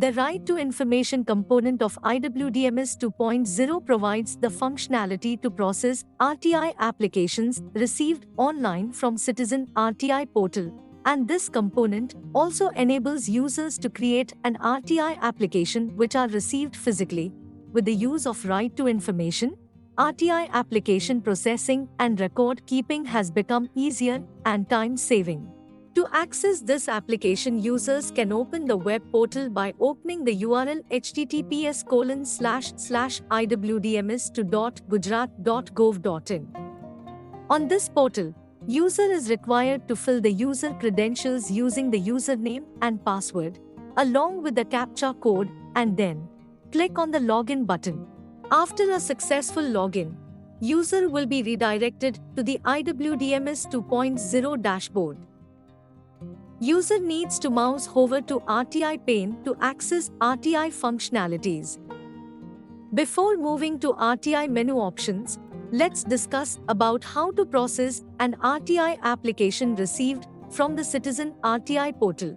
The Right to Information component of IWDMS 2.0 provides the functionality to process RTI applications received online from Citizen RTI portal, and this component also enables users to create an RTI application which are received physically. With the use of Right to Information, RTI application processing and record keeping has become easier and time-saving. To access this application, users can open the web portal by opening the URL https://iwdms2.gujarat.gov.in. On this portal, user is required to fill the user credentials using the username and password, along with the CAPTCHA code, and then click on the login button. After a successful login, user will be redirected to the IWDMS 2.0 dashboard. User needs to mouse hover to RTI pane to access RTI functionalities. Before moving to RTI menu options, let's discuss about how to process an RTI application received from the Citizen RTI portal.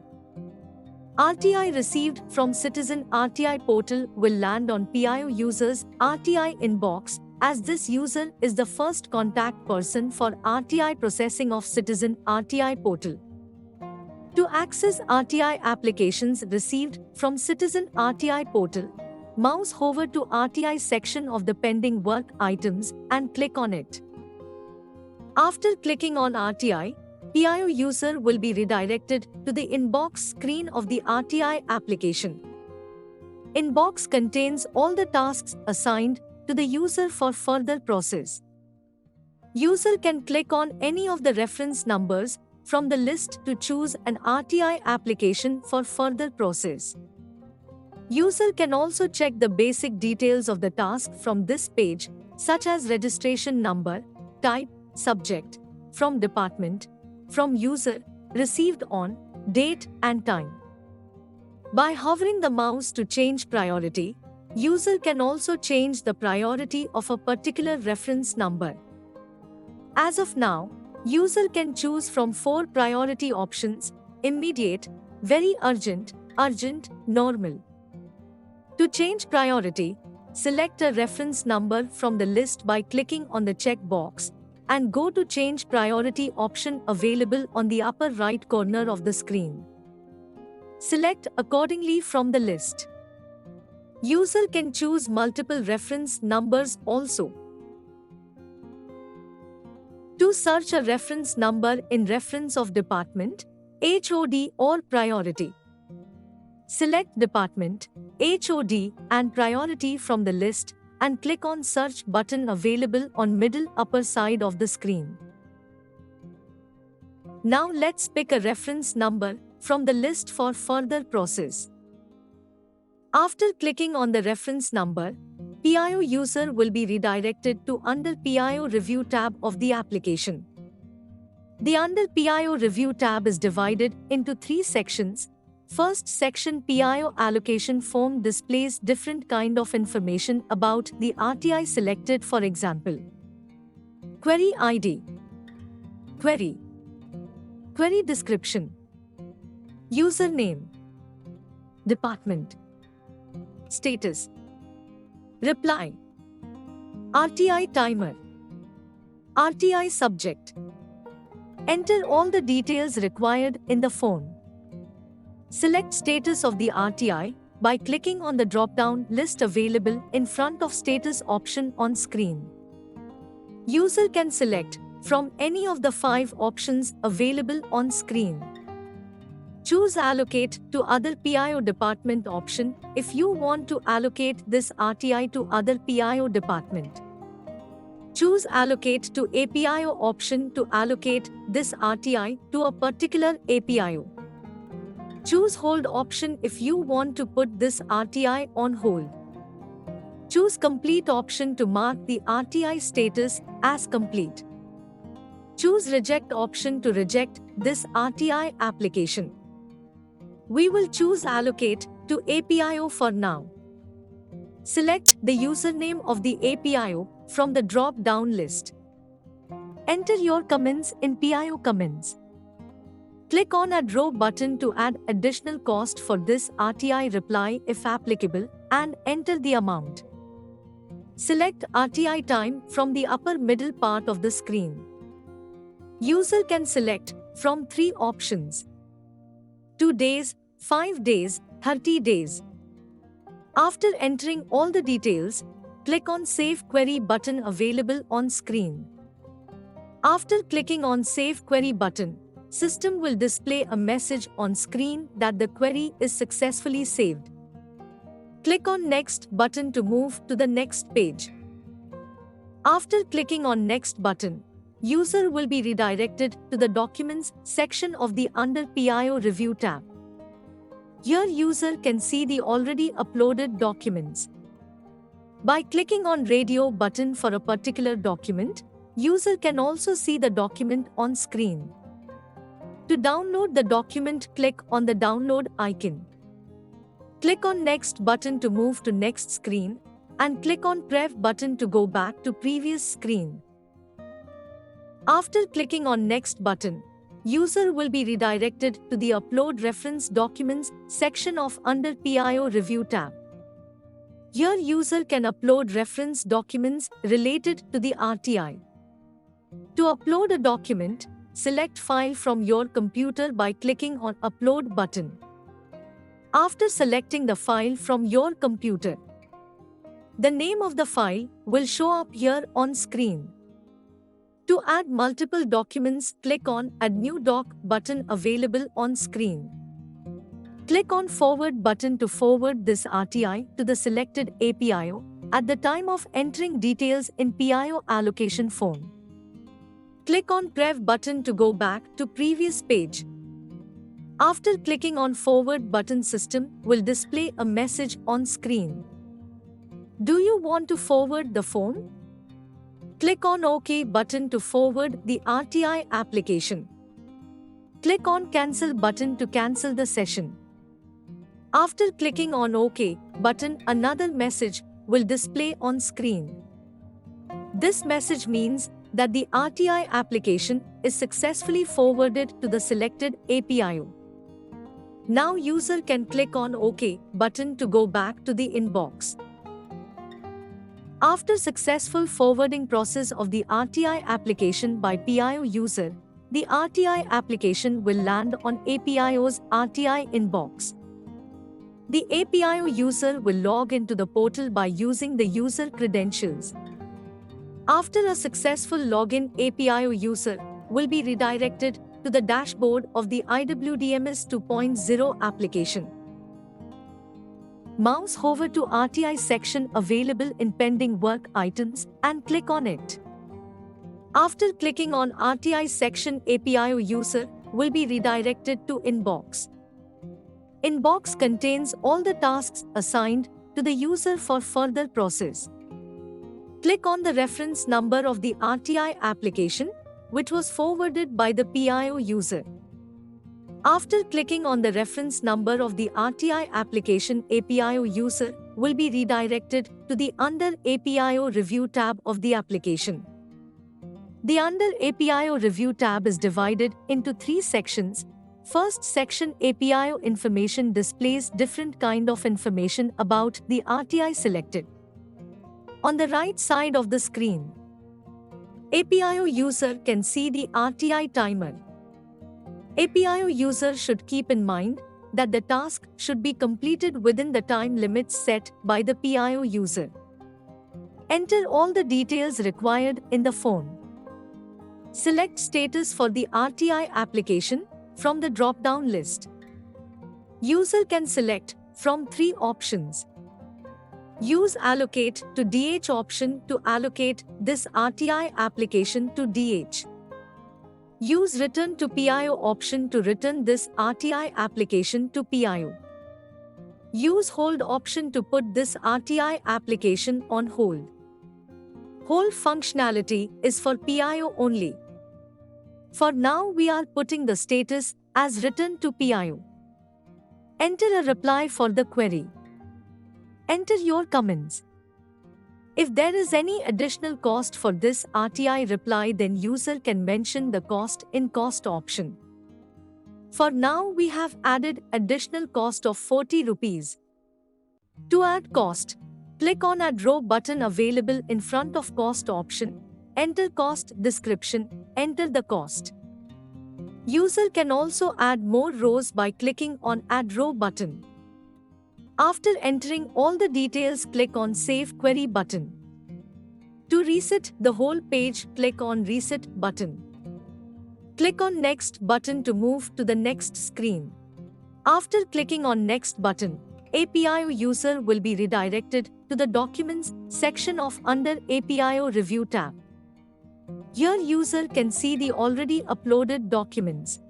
RTI received from Citizen RTI portal will land on PIO user's RTI inbox, as this user is the first contact person for RTI processing of Citizen RTI portal. To access RTI applications received from Citizen RTI portal, mouse hover to RTI section of the pending work items and click on it. After clicking on RTI, PIO user will be redirected to the inbox screen of the RTI application. Inbox contains all the tasks assigned to the user for further process. User can click on any of the reference numbers from the list to choose an RTI application for further process. User can also check the basic details of the task from this page, such as registration number, type, subject, from department, from user, received on, date and time. By hovering the mouse to change priority, user can also change the priority of a particular reference number. As of now, user can choose from 4 priority options: immediate, very urgent, urgent, normal. To change priority, select a reference number from the list by clicking on the checkbox and go to Change Priority option available on the upper right corner of the screen. Select accordingly from the list. User can choose multiple reference numbers also. To search a reference number in reference of department, HOD or priority, select department, HOD and priority from the list and click on Search button available on middle upper side of the screen. Now let's pick a reference number from the list for further process. After clicking on the reference number, PIO user will be redirected to Under PIO Review tab of the application. The Under PIO Review tab is divided into 3 sections. First section, PIO allocation form, displays different kind of information about the RTI selected, for example, query ID, query description, username, department, status, reply, RTI timer, RTI subject. Enter all the details required in the form. Select status of the RTI by clicking on the drop-down list available in front of status option on screen. User can select from any of the 5 options available on screen. Choose Allocate to Other PIO Department option if you want to allocate this RTI to other PIO department. Choose Allocate to APIO option to allocate this RTI to a particular APIO. Choose Hold option if you want to put this RTI on hold. Choose Complete option to mark the RTI status as complete. Choose Reject option to reject this RTI application. We will choose Allocate to APIO for now. Select the username of the APIO from the drop-down list. Enter your comments in PIO comments. Click on Add Row button to add additional cost for this RTI reply if applicable and enter the amount. Select RTI time from the upper middle part of the screen. User can select from 3 options: 2 days, 5 days, 30 days. After entering all the details, click on Save Query button available on screen. After clicking on Save Query button, system will display a message on screen that the query is successfully saved. Click on Next button to move to the next page. After clicking on Next button, user will be redirected to the Documents section of the Under PIO Review tab. Here user can see the already uploaded documents. By clicking on Radio button for a particular document, user can also see the document on screen. To download the document, click on the download icon. Click on Next button to move to next screen and click on Prev button to go back to previous screen. After clicking on Next button, user will be redirected to the Upload Reference Documents section of Under PIO Review tab. Here user can upload reference documents related to the RTI. To upload a document, select File from your computer by clicking on Upload button. After selecting the file from your computer, the name of the file will show up here on screen. To add multiple documents, click on Add New Doc button available on screen. Click on Forward button to forward this RTI to the selected APIO at the time of entering details in PIO allocation form. Click on Prev button to go back to previous page. After clicking on Forward button, system will display a message on screen. Do you want to forward the form? Click on OK button to forward the RTI application. Click on Cancel button to cancel the session. After clicking on OK button, another message will display on screen. This message means that the RTI application is successfully forwarded to the selected APIO. Now user can click on OK button to go back to the inbox. After successful forwarding process of the RTI application by PIO user, the RTI application will land on APIO's RTI inbox. The APIO user will log into the portal by using the user credentials. After a successful login, APIO user will be redirected to the dashboard of the IWDMS 2.0 application. Mouse hover to RTI section available in pending work items and click on it. After clicking on RTI section, APIO user will be redirected to Inbox. Inbox contains all the tasks assigned to the user for further process. Click on the reference number of the RTI application, which was forwarded by the PIO user. After clicking on the reference number of the RTI application, APIO user will be redirected to the Under APIO Review tab of the application. The Under APIO Review tab is divided into 3 sections. First section, APIO information, displays different kind of information about the RTI selected. On the right side of the screen, APIO user can see the RTI timer. APIO user should keep in mind that the task should be completed within the time limits set by the PIO user. Enter all the details required in the form. Select status for the RTI application from the drop-down list. User can select from 3 options. Use Allocate to DH option to allocate this RTI application to DH. Use Return to PIO option to return this RTI application to PIO. Use Hold option to put this RTI application on hold. Hold functionality is for PIO only. For now, we are putting the status as Return to PIO. Enter a reply for the query. Enter your comments. If there is any additional cost for this RTI reply, then user can mention the cost in cost option. For now, we have added additional cost of 40 rupees. To add cost, click on Add Row button available in front of Cost option. Enter cost description, enter the cost. User can also add more rows by clicking on Add Row button. After entering all the details, click on Save Query button. To reset the whole page, click on Reset button. Click on Next button to move to the next screen. After clicking on Next button, APIO user will be redirected to the Documents section of under APIO Review tab. Here user can see the already uploaded documents.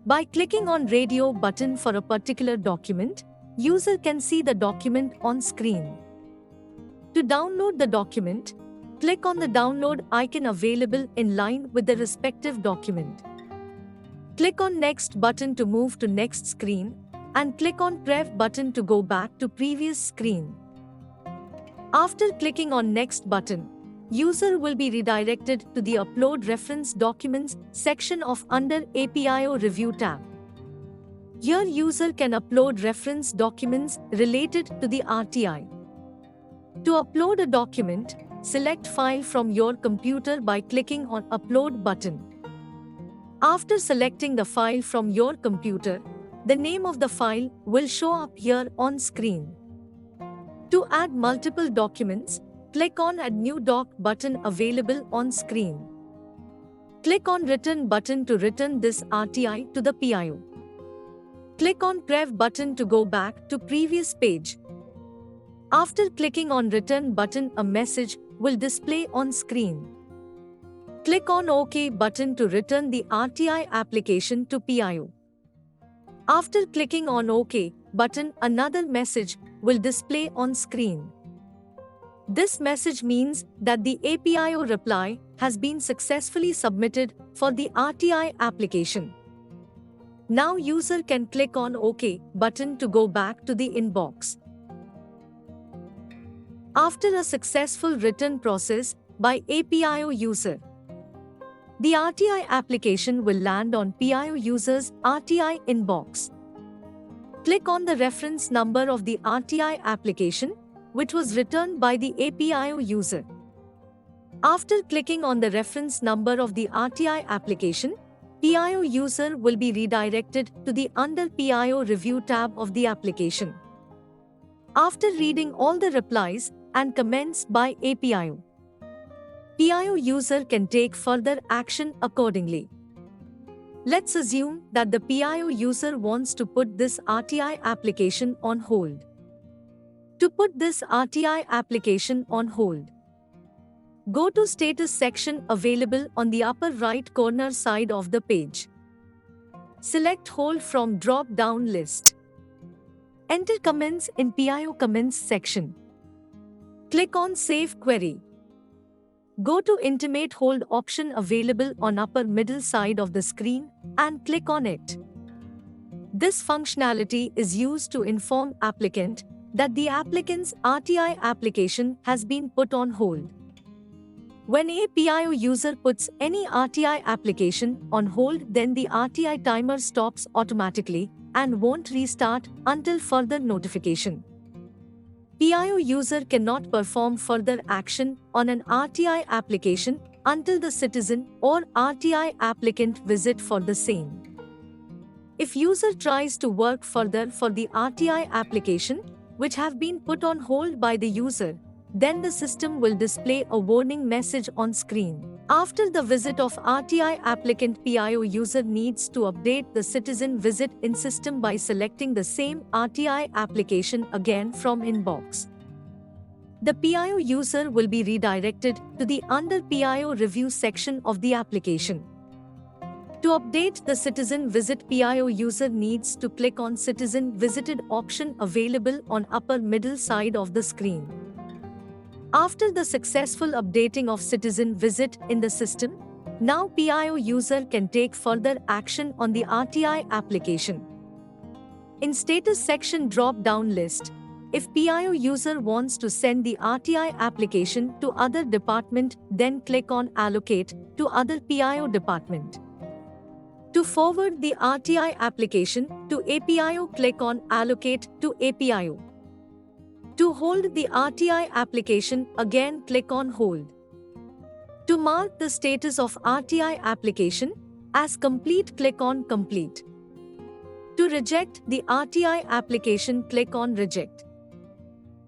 By clicking on Radio button for a particular document, user can see the document on screen. To download the document, click on the download icon available in line with the respective document. Click on Next button to move to next screen and click on Prev button to go back to previous screen. After clicking on Next button, user will be redirected to the Upload Reference Documents section of under APIO Review tab. Here user can upload reference documents related to the RTI. To upload a document, select File from your computer by clicking on Upload button. After selecting the file from your computer, the name of the file will show up here on screen. To add multiple documents, click on Add New Doc button available on screen. Click on Return button to return this RTI to the PIO. Click on Prev button to go back to previous page. After clicking on Return button, a message will display on screen. Click on OK button to return the RTI application to PIO. After clicking on OK button, another message will display on screen. This message means that the APIO reply has been successfully submitted for the RTI application. Now user can click on OK button to go back to the inbox. After a successful return process by APIO user, the RTI application will land on PIO user's RTI inbox. Click on the reference number of the RTI application, which was returned by the APIO user. After clicking on the reference number of the RTI application, PIO user will be redirected to the under PIO Review tab of the application. After reading all the replies and comments by APIO, PIO user can take further action accordingly. Let's assume that the PIO user wants to put this RTI application on hold. To put this RTI application on hold, go to Status section available on the upper right corner side of the page. Select Hold from drop-down list. Enter comments in PIO Comments section. Click on Save Query. Go to Intimate Hold option available on upper middle side of the screen and click on it. This functionality is used to inform applicant that the applicant's RTI application has been put on hold. When a PIO user puts any RTI application on hold, then the RTI timer stops automatically and won't restart until further notification. PIO user cannot perform further action on an RTI application until the citizen or RTI applicant visit for the same. If user tries to work further for the RTI application, which have been put on hold by the user, then the system will display a warning message on screen. After the visit of RTI applicant, PIO user needs to update the citizen visit in system by selecting the same RTI application again from inbox. The PIO user will be redirected to the under PIO Review section of the application. To update the citizen visit, PIO user needs to click on Citizen Visited option available on upper middle side of the screen. After the successful updating of citizen visit in the system, now PIO user can take further action on the RTI application. In Status section drop-down list, if PIO user wants to send the RTI application to other department, then click on Allocate to other PIO department. To forward the RTI application to APIO, click on Allocate to APIO. To hold the RTI application, again click on Hold. To mark the status of RTI application as complete, click on Complete. To reject the RTI application, click on Reject.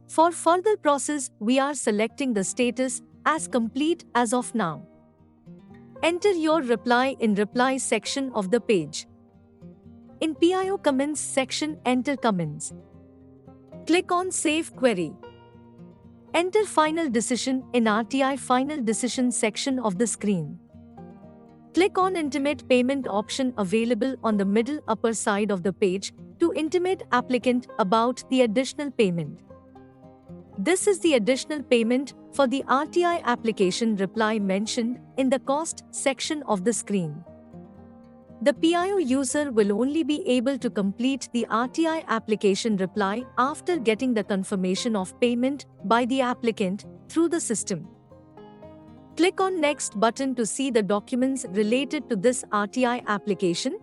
For further process, we are selecting the status as complete as of now. Enter your reply in reply section of the page. In PIO comments section, enter comments. Click on Save Query. Enter final decision in RTI final decision section of the screen. Click on Intimate Payment option available on the middle upper side of the page to intimate applicant about the additional payment. This is the additional payment for the RTI application reply mentioned in the cost section of the screen. The PIO user will only be able to complete the RTI application reply after getting the confirmation of payment by the applicant through the system. Click on Next button to see the documents related to this RTI application.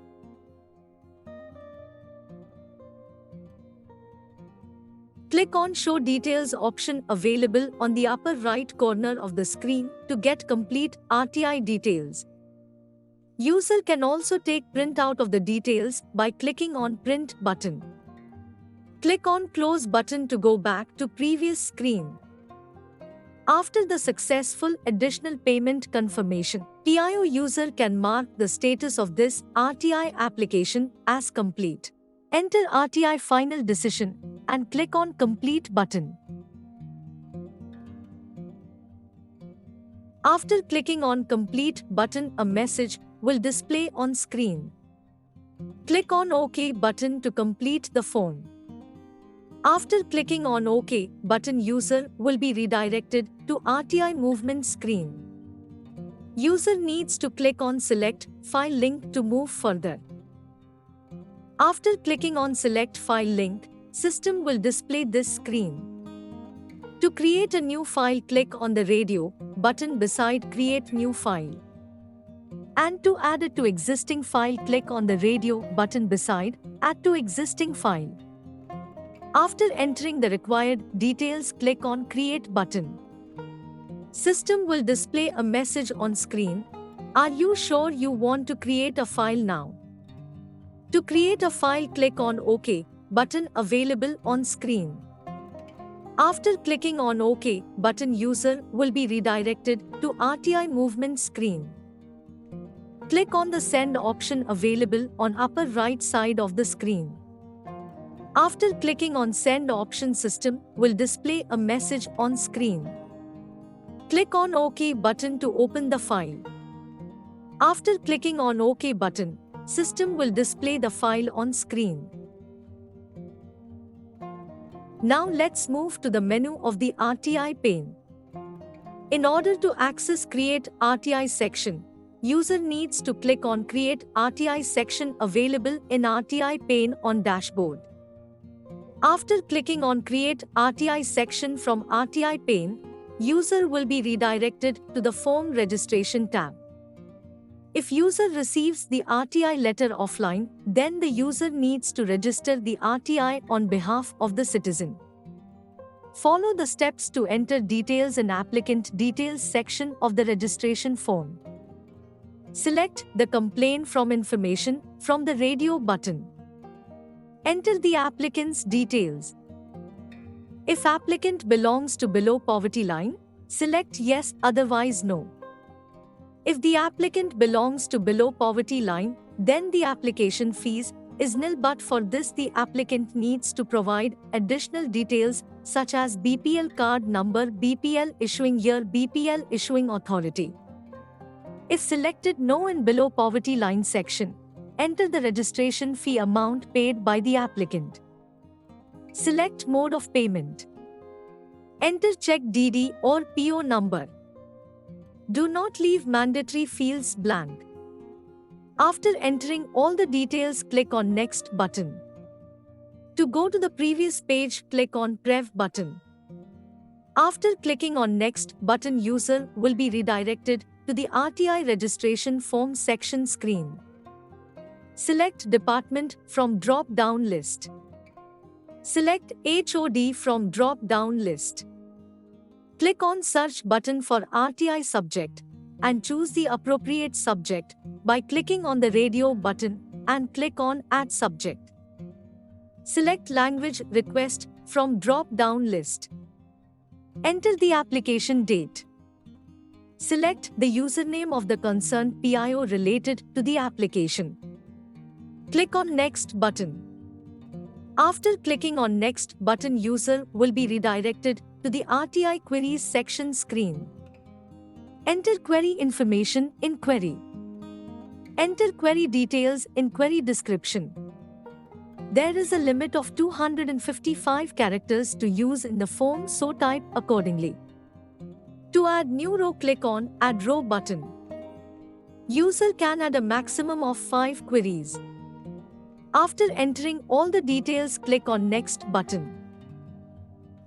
Click on Show Details option available on the upper right corner of the screen to get complete RTI details. User can also take printout of the details by clicking on Print button. Click on Close button to go back to previous screen. After the successful additional payment confirmation, PIO user can mark the status of this RTI application as complete. Enter RTI final decision and click on Complete button. After clicking on Complete button, a message will display on screen. Click on OK button to complete the form. After clicking on OK button, user will be redirected to RTI movement screen. User needs to click on Select File link to move further. After clicking on Select File link, system will display this screen. To create a new file, click on the radio button beside Create New File. And to add it to existing file, click on the radio button beside Add to Existing File. After entering the required details, click on Create button. System will display a message on screen. Are you sure you want to create a file now? To create a file, click on OK button available on screen. After clicking on OK button, user will be redirected to RTI movement screen. Click on the Send option available on upper right side of the screen. After clicking on Send option, system will display a message on screen. Click on OK button to open the file. After clicking on OK button, system will display the file on screen. Now let's move to the menu of the RTI pane. In order to access Create RTI section, user needs to click on Create RTI section available in RTI pane on dashboard. After clicking on Create RTI section from RTI pane, user will be redirected to the Form Registration tab. If user receives the RTI letter offline, then the user needs to register the RTI on behalf of the citizen. Follow the steps to enter details in Applicant Details section of the registration form. Select the Complaint from Information from the radio button. Enter the applicant's details. If applicant belongs to below poverty line, select Yes, otherwise No. If the applicant belongs to below poverty line, then the application fees is nil, but for this the applicant needs to provide additional details such as BPL card number, BPL issuing year, BPL issuing authority. If selected No in below poverty line section, enter the registration fee amount paid by the applicant. Select mode of payment. Enter check DD or PO number. Do not leave mandatory fields blank. After entering all the details, click on Next button. To go to the previous page, click on Prev button. After clicking on Next button, user will be redirected to the RTI registration form section screen. Select Department from drop-down list. Select HOD from drop-down list. Click on Search button for RTI subject and choose the appropriate subject by clicking on the radio button and click on Add Subject. Select Language Request from drop-down list. Enter the application date. Select the username of the concerned PIO related to the application. Click on Next button. After clicking on Next button, user will be redirected to the RTI Queries section screen. Enter query information in query. Enter query details in query description. There is a limit of 255 characters to use in the form, so type accordingly. To add new row, click on Add Row button. User can add a maximum of 5 queries. After entering all the details, click on Next button.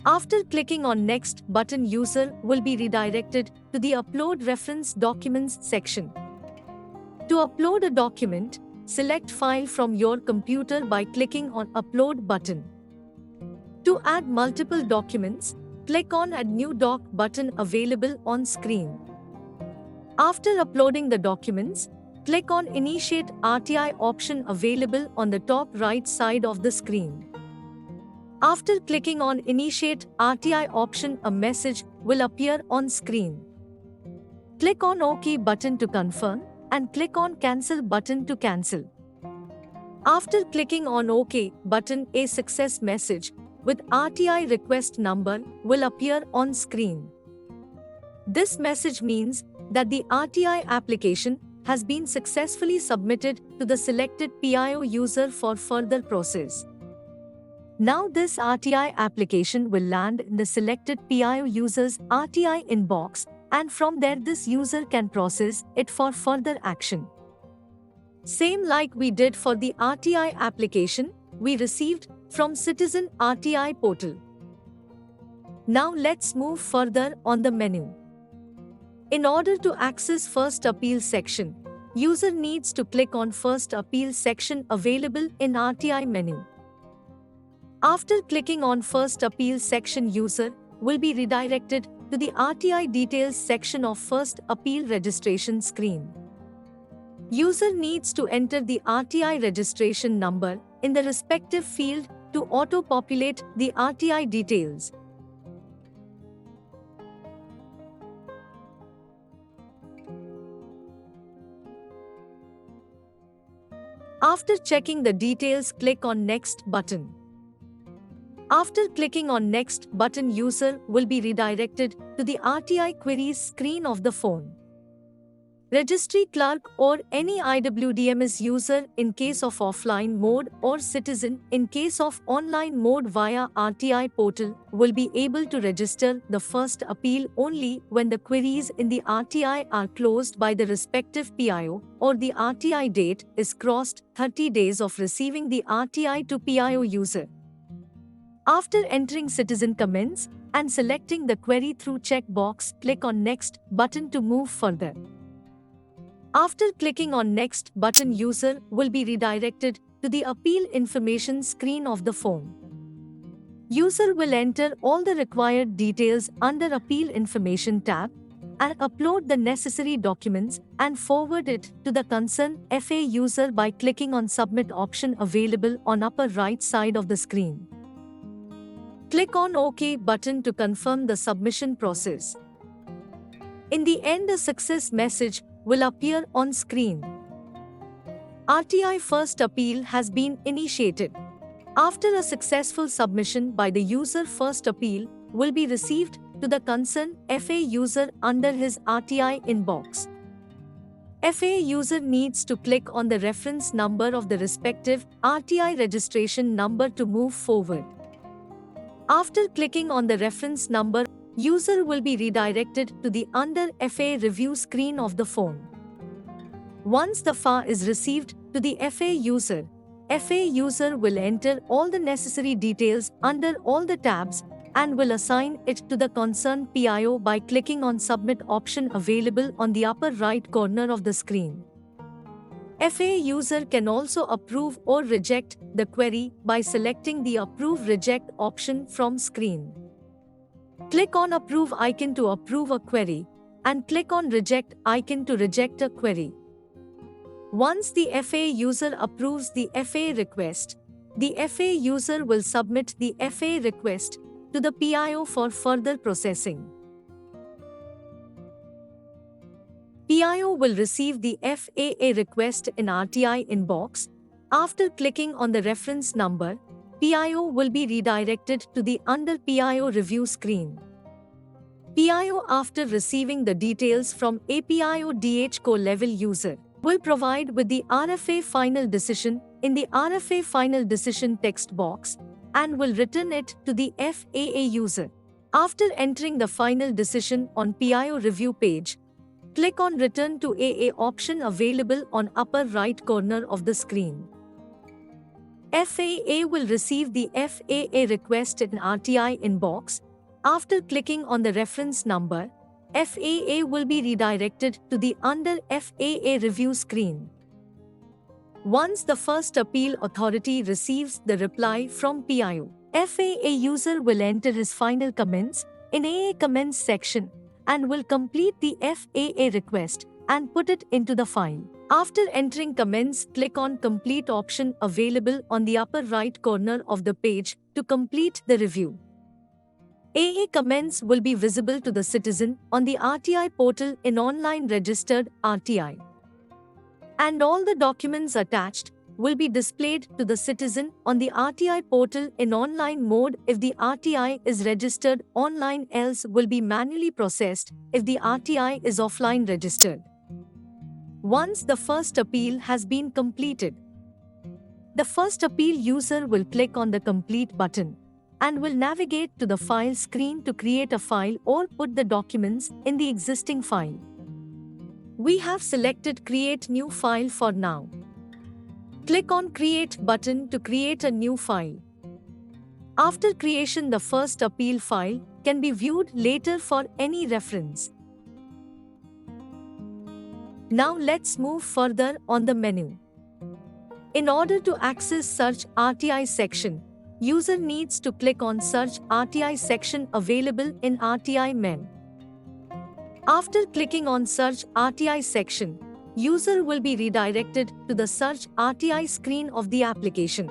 After clicking on Next button, user will be redirected to the Upload Reference Documents section. To upload a document, select File from your computer by clicking on Upload button. To add multiple documents, click on Add New Doc button available on screen. After uploading the documents, click on Initiate RTI option available on the top right side of the screen. After clicking on Initiate RTI option, a message will appear on screen. Click on OK button to confirm and click on Cancel button to cancel. After clicking on OK button, a success message with RTI request number will appear on screen. This message means that the RTI application has been successfully submitted to the selected PIO user for further process. Now this RTI application will land in the selected PIO user's RTI inbox, and from there this user can process it for further action. Same like we did for the RTI application we received from Citizen RTI portal. Now let's move further on the menu. In order to access First Appeal section, user needs to click on First Appeal section available in RTI menu. After clicking on First Appeal section, user will be redirected to the RTI Details section of First Appeal registration screen. User needs to enter the RTI registration number in the respective field to auto-populate the RTI details. After checking the details, click on Next button. After clicking on Next button, user will be redirected to the RTI Queries screen of the phone. Registry clerk or any IWDMS user in case of offline mode, or citizen in case of online mode via RTI portal, will be able to register the first appeal only when the queries in the RTI are closed by the respective PIO, or the RTI date is crossed 30 days of receiving the RTI to PIO user. After entering citizen comments and selecting the query through checkbox, click on Next button to move further. After clicking on Next button, user will be redirected to the Appeal Information screen of the phone. User will enter all the required details under Appeal Information tab and upload the necessary documents and forward it to the concerned FA user by clicking on Submit option available on upper right side of the screen. Click on OK button to confirm the submission process. In the end, a success message will appear on screen. RTI First Appeal has been initiated. After a successful submission by the user, First Appeal will be received to the concerned FA user under his RTI inbox. FA user needs to click on the reference number of the respective RTI registration number to move forward. After clicking on the reference number, user will be redirected to the Under FA Review screen of the phone. Once the FA is received to the FA user will enter all the necessary details under all the tabs and will assign it to the concerned PIO by clicking on Submit option available on the upper right corner of the screen. FAA user can also approve or reject the query by selecting the Approve Reject option from screen. Click on Approve icon to approve a query, and click on Reject icon to reject a query. Once the FAA user approves the FAA request, the FAA user will submit the FAA request to the PIO for further processing. PIO will receive the FAA request in RTI inbox. After clicking on the reference number, PIO will be redirected to the Under PIO review screen. PIO, after receiving the details from APIO DHCO level user, will provide with the RFA final decision in the RFA final decision text box and will return it to the FAA user. After entering the final decision on PIO review page, click on Return to AA option available on upper right corner of the screen. FAA will receive the FAA request in RTI inbox. After clicking on the reference number, FAA will be redirected to the Under FAA review screen. Once the first appeal authority receives the reply from PIO, FAA user will enter his final comments in AA comments section and will complete the FAA request and put it into the file. After entering comments, click on Complete option available on the upper right corner of the page to complete the review. AA comments will be visible to the citizen on the RTI portal in Online Registered RTI. And all the documents attached will be displayed to the citizen on the RTI portal in online mode if the RTI is registered online, else will be manually processed if the RTI is offline registered. Once the first appeal has been completed, the first appeal user will click on the Complete button and will navigate to the file screen to create a file or put the documents in the existing file. We have selected Create New File for now. Click on Create button to create a new file. After creation, the first appeal file can be viewed later for any reference. Now let's move further on the menu. In order to access Search RTI section, user needs to click on Search RTI section available in RTI menu. After clicking on Search RTI section, user will be redirected to the Search RTI screen of the application.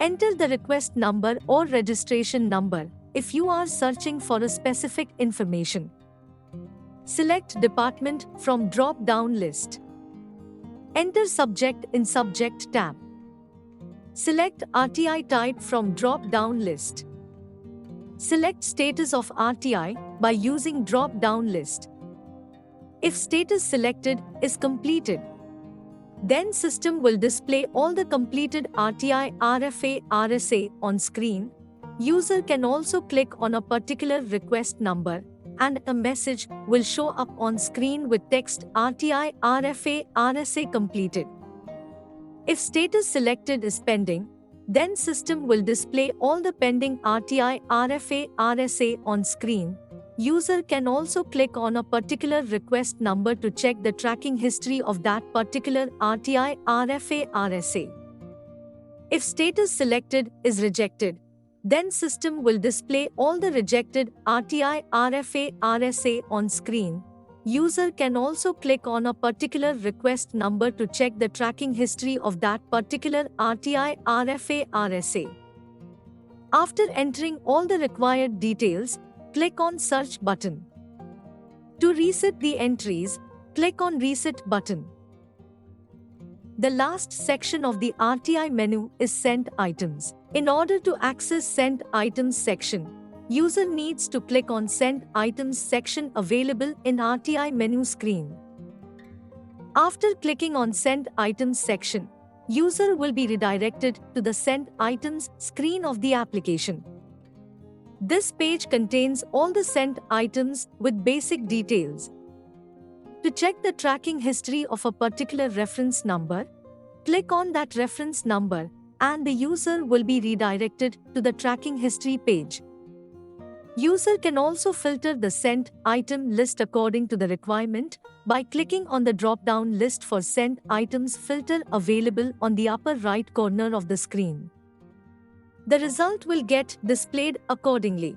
Enter the request number or registration number if you are searching for a specific information. Select Department from drop-down list. Enter Subject in Subject tab. Select RTI type from drop-down list. Select Status of RTI by using drop-down list. If status selected is completed, then system will display all the completed RTI, RFA, RSA on screen. User can also click on a particular request number and a message will show up on screen with text RTI, RFA, RSA completed. If status selected is pending, then system will display all the pending RTI, RFA, RSA on screen. User can also click on a particular request number to check the tracking history of that particular RTI, RFA, RSA. If status selected is rejected, then system will display all the rejected RTI, RFA, RSA on screen. User can also click on a particular request number to check the tracking history of that particular RTI, RFA, RSA. After entering all the required details, click on Search button. To reset the entries, click on Reset button. The last section of the RTI menu is Sent Items. In order to access Sent Items section, user needs to click on Sent Items section available in RTI menu screen. After clicking on Sent Items section, user will be redirected to the Sent Items screen of the application. This page contains all the sent items with basic details. To check the tracking history of a particular reference number, click on that reference number and the user will be redirected to the tracking history page. User can also filter the sent item list according to the requirement by clicking on the drop-down list for sent items filter available on the upper right corner of the screen. The result will get displayed accordingly.